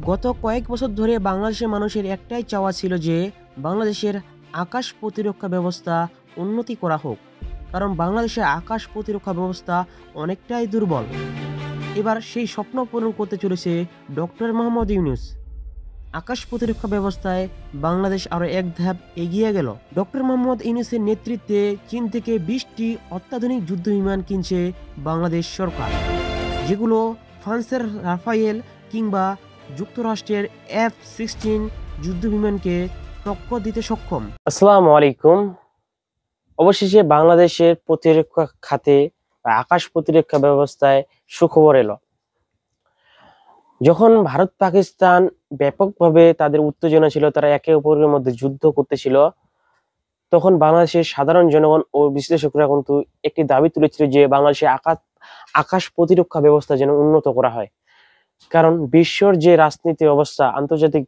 গত কয়েক বছর ধরে বাংলাদেশের মানুষের একটাই চাওয়া ছিল যে বাংলাদেশের আকাশ প্রতিরক্ষা ব্যবস্থা উন্নতি করা হোক, কারণ বাংলাদেশের আকাশ প্রতিরক্ষা ব্যবস্থা অনেকটাই দুর্বল। এবার সেই স্বপ্ন পূরণ করতে চলেছে ডক্টর মোহাম্মদ ইউনূস। আকাশ প্রতিরক্ষা ব্যবস্থায় বাংলাদেশ আরও এক ধাপ এগিয়ে গেল। ডক্টর মোহাম্মদ ইউনূসের নেতৃত্বে চীন থেকে 20টি অত্যাধুনিক যুদ্ধবিমান কিনছে বাংলাদেশ সরকার, যেগুলো ফ্রান্সের রাফায়েল কিংবা যুক্তরাষ্ট্রের F-16 যুদ্ধবিমানকে টক্কর দিতে সক্ষম। আসসালামু আলাইকুম। অবশেষে বাংলাদেশের প্রতিরক্ষা খাতে বা আকাশ প্রতিরক্ষা ব্যবস্থায় সুখবর এলো। যখন ভারত পাকিস্তান ব্যাপকভাবে তাদের উত্তেজনা ছিল, তারা একে অপরের মধ্যে যুদ্ধ করতেছিল, তখন বাংলাদেশের সাধারণ জনগণ ও বিশ্লেষকরা কিন্তু একটি দাবি তুলেছিল যে বাংলাদেশের আকাশ প্রতিরক্ষা ব্যবস্থা যেন উন্নত করা হয়। কারণ বিশ্বর যে রাজনীতি অবস্থা, আন্তর্জাতিক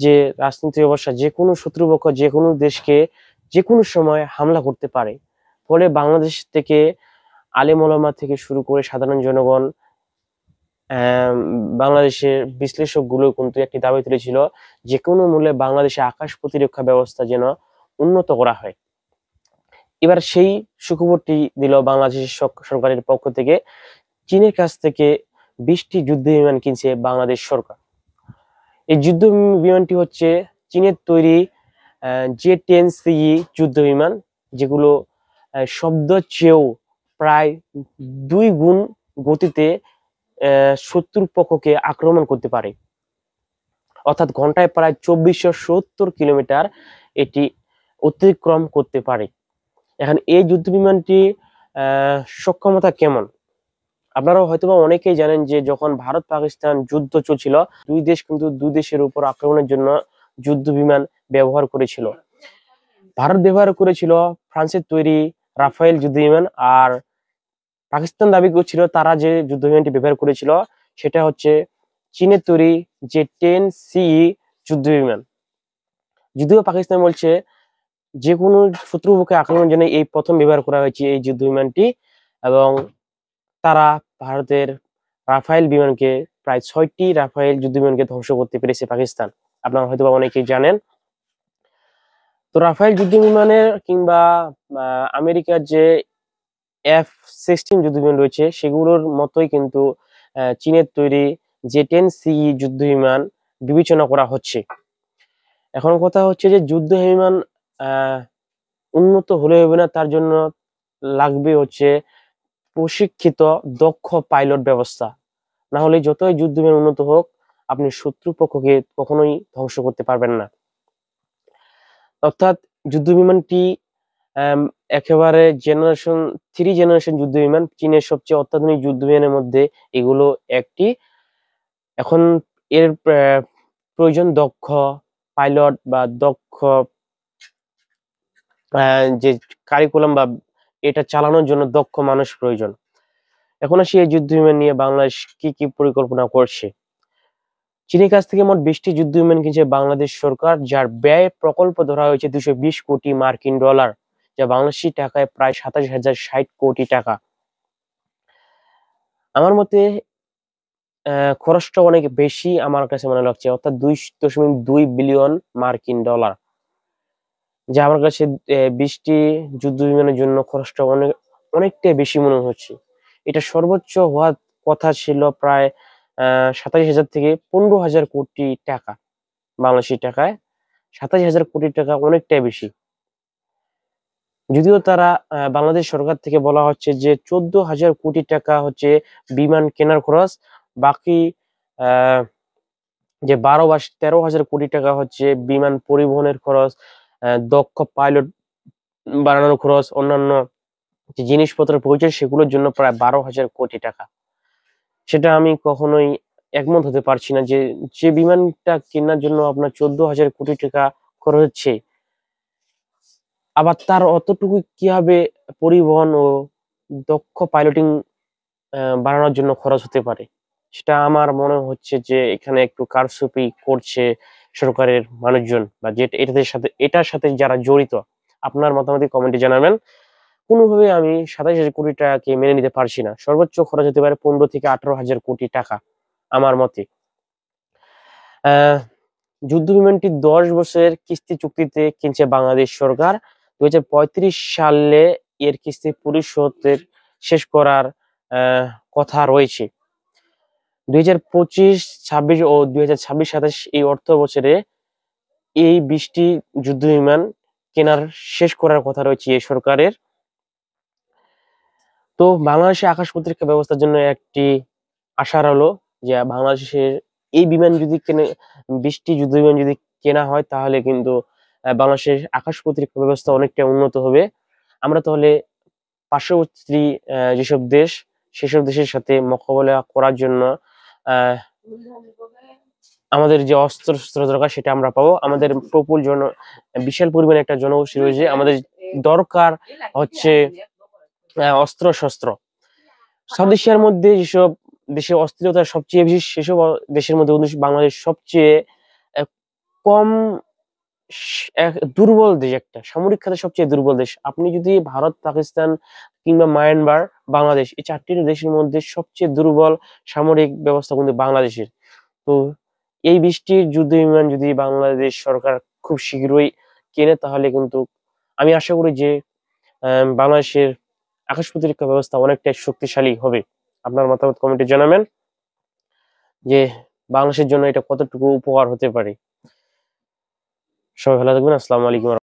যে রাজনীতি অবস্থা, যে কোনো শত্রুপক্ষ যে কোনো দেশকে যে কোনো সময় হামলা করতে পারে। ফলে বাংলাদেশ থেকে আলেম ওলামা থেকে শুরু করে সাধারণ জনগণ, বাংলাদেশের বিশ্লেষক গুলো কিন্তু একটি দাবি তুলেছিল যে কোনো মূল্যে বাংলাদেশের আকাশ প্রতিরক্ষা ব্যবস্থা যেন উন্নত করা হয়। এবার সেই সুখবরটি দিল বাংলাদেশের সরকারের পক্ষ থেকে। চীনের কাছ থেকে 20টি যুদ্ধ বিমান কিনছে বাংলাদেশ সরকার। এই যুদ্ধ বিমানটি হচ্ছে চীনের তৈরি J-10C যুদ্ধ বিমান, যেগুলো শব্দ চেয়েও প্রায় 2 গুণ গতিতে শত্রু পক্ষকে আক্রমণ করতে পারে, অর্থাৎ ঘন্টায় প্রায় 2470 কিলোমিটার এটি অতিক্রম করতে পারে। এখন এই যুদ্ধ বিমানটি সক্ষমতা কেমন আপনারা হয়তোবা অনেকেই জানেন যে যখন ভারত পাকিস্তান যুদ্ধ চলছিল, দুই দেশ কিন্তু দুই দেশের উপর আক্রমণের জন্য যুদ্ধ বিমান ব্যবহার করেছিল। ভারত ব্যবহার করেছিল ফ্রান্সের তৈরি রাফায়েল যুদ্ধ বিমান, আর পাকিস্তান দাবি করছিল তারা যে যুদ্ধ বিমানটি ব্যবহার করেছিল সেটা হচ্ছে চীনের তৈরি J-10C যুদ্ধ বিমান। যদিও পাকিস্তান বলছে যে কোনো শত্রুপক্ষে আক্রমণের জন্য এই প্রথম ব্যবহার করা হয়েছে এই যুদ্ধ বিমানটি, এবং তারা ভারতের রাফায়েল বিমানকে প্রায় 6টি রাফায়েল যুদ্ধ বিমানকে ধ্বংস করতে পেরেছে পাকিস্তান। আপনারা হয়তো অনেকেই জানেন। তো রাফায়েল যুদ্ধ বিমানের কিংবা আমেরিকার যে F-16 যুদ্ধ বিমান রয়েছে সেগুলোর মতোই কিন্তু চীনের তৈরি J-10C যুদ্ধ বিমান বিবেচনা করা হচ্ছে। এখন কথা হচ্ছে যে যুদ্ধ বিমান উন্নত হলে হবে না, তার জন্য লাগবে হচ্ছে প্রশিক্ষিত দক্ষ পাইলট ব্যবস্থা। না হলে যতই যুদ্ধ বিমান উন্নত হোক, আপনি শত্রু পক্ষকে কখনোই ধ্বংস করতে পারবেন না। অর্থাৎ যুদ্ধ বিমানটি একেবারে জেনারেশন যুদ্ধ বিমান, চীনের সবচেয়ে অত্যাধুনিক যুদ্ধ বিমানের মধ্যে এগুলো একটি। এখন এর প্রয়োজন দক্ষ পাইলট বা দক্ষ যে কারিকুলাম বা এটা চালানোর জন্য দক্ষ মানুষ প্রয়োজন। এখন আসি এই যুদ্ধ বিমান নিয়ে বাংলাদেশ কি কি পরিকল্পনা করছে। চীনের কাছ থেকে মোট 20টি যুদ্ধ বিমান কিনছে বাংলাদেশ সরকার, যার ব্যয় প্রকল্প ধরা হয়েছে 220 কোটি মার্কিন ডলার, যা বাংলাদেশি টাকায় প্রায় 27,060 কোটি টাকা। আমার মতে খরচটা অনেক বেশি আমার কাছে মনে লাগছে, অর্থাৎ 2.2 বিলিয়ন মার্কিন ডলার, যা আমার কাছে 20টি যুদ্ধ বিমানের জন্য খরচটা অনেকটাই বেশি মনে হচ্ছে। এটা সর্বোচ্চ হওয়ার কথা ছিল প্রায় 27,000 থেকে 15,000 কোটি টাকা। বাংলাদেশি টাকায় 27,000 কোটি টাকা অনেকটাই বেশি। যদিও তারা বাংলাদেশ সরকার থেকে বলা হচ্ছে যে 14,000 কোটি টাকা হচ্ছে বিমান কেনার খরচ, বাকি যে 12 বা 13,000 কোটি টাকা হচ্ছে বিমান পরিবহনের খরচ, দক্ষ পাইলট বানানোর খরচ, অন্যান্য যে জিনিসপত্রের প্রয়োজন সেগুলোর জন্য প্রায় 12,000 কোটি টাকা। সেটা আমি কখনোই একমত হতে পারছি না যে যে বিমানটা কেনার জন্য আপনার 14,000 কোটি টাকা খরচ হচ্ছে, আবার তার অতটুকু কিভাবে পরিবহন ও দক্ষ পাইলটিং বানানোর জন্য খরচ হতে পারে। সেটা আমার মনে হচ্ছে যে এখানে একটু কারচুপি করছে সরকারের মানুষজন, বা যেটা এটার সাথে যারা জড়িত। আপনার মতামত কমেন্টে জানাবেন। কোনোভাবে আমি 27,000 কোটি টাকাকে মেনে নিতে পারছি না। সর্বোচ্চ খরচ হতে পারে 15 থেকে 18,000 কোটি টাকা আমার মতে। আহ যুদ্ধ বিমানটি 10 বছরের কিস্তি চুক্তিতে কিনছে বাংলাদেশ সরকার। 2035 সালে এর কিস্তি পরিশোধের শেষ করার কথা রয়েছে। 2025-26 ও 2026-27 এই অর্থ বছরে এই 20টি যুদ্ধ বিমান কেনার শেষ করার কথা রয়েছে এই সরকারের। তো বাংলাদেশে আকাশ প্রতিরক্ষা ব্যবস্থার জন্য একটি আশার হলো যে বাংলাদেশের এই বিমান যদি 20টি যুদ্ধ বিমান যদি কেনা হয় তাহলে কিন্তু বাংলাদেশের আকাশ প্রতিরক্ষা ব্যবস্থা অনেকটা উন্নত হবে। আমরা তাহলে পার্শ্ববর্তী যেসব দেশ সেসব দেশের সাথে মোকাবেলা করার জন্য আহ আমাদের যে অস্ত্র দরকার সেটা আমরা পাবো। আমাদের প্রবল বিশাল পরিমাণে একটা জনগোষ্ঠী রয়েছে, আমাদের দরকার হচ্ছে অস্ত্র শস্ত্র। সাউথ এশিয়ার মধ্যে যেসব দেশে অস্থিরতা সবচেয়ে বেশি সেসব দেশের মধ্যে বাংলাদেশ সবচেয়ে কম দুর্বল দেশ, একটা সামরিক খাতে সবচেয়ে দুর্বল দেশ। আপনি যদি ভারত, পাকিস্তান কিংবা মায়ানমার, বাংলাদেশ এই 4টি দেশের মধ্যে সবচেয়ে দুর্বল সামরিক ব্যবস্থা কিন্তু বাংলাদেশের। তো এই 20টি যুদ্ধ বিমান যদি বাংলাদেশ সরকার খুব শীঘ্রই কেনে তাহলে কিন্তু আমি আশা করি যে বাংলাদেশের আকাশ প্রতিরক্ষা ব্যবস্থা অনেকটাই শক্তিশালী হবে। আপনার মতামত কমেন্টে জানাবেন যে বাংলাদেশের জন্য এটা কতটুকু উপকার হতে পারে। সবাই ভালো থাকবেন। আসসালামু আলাইকুম।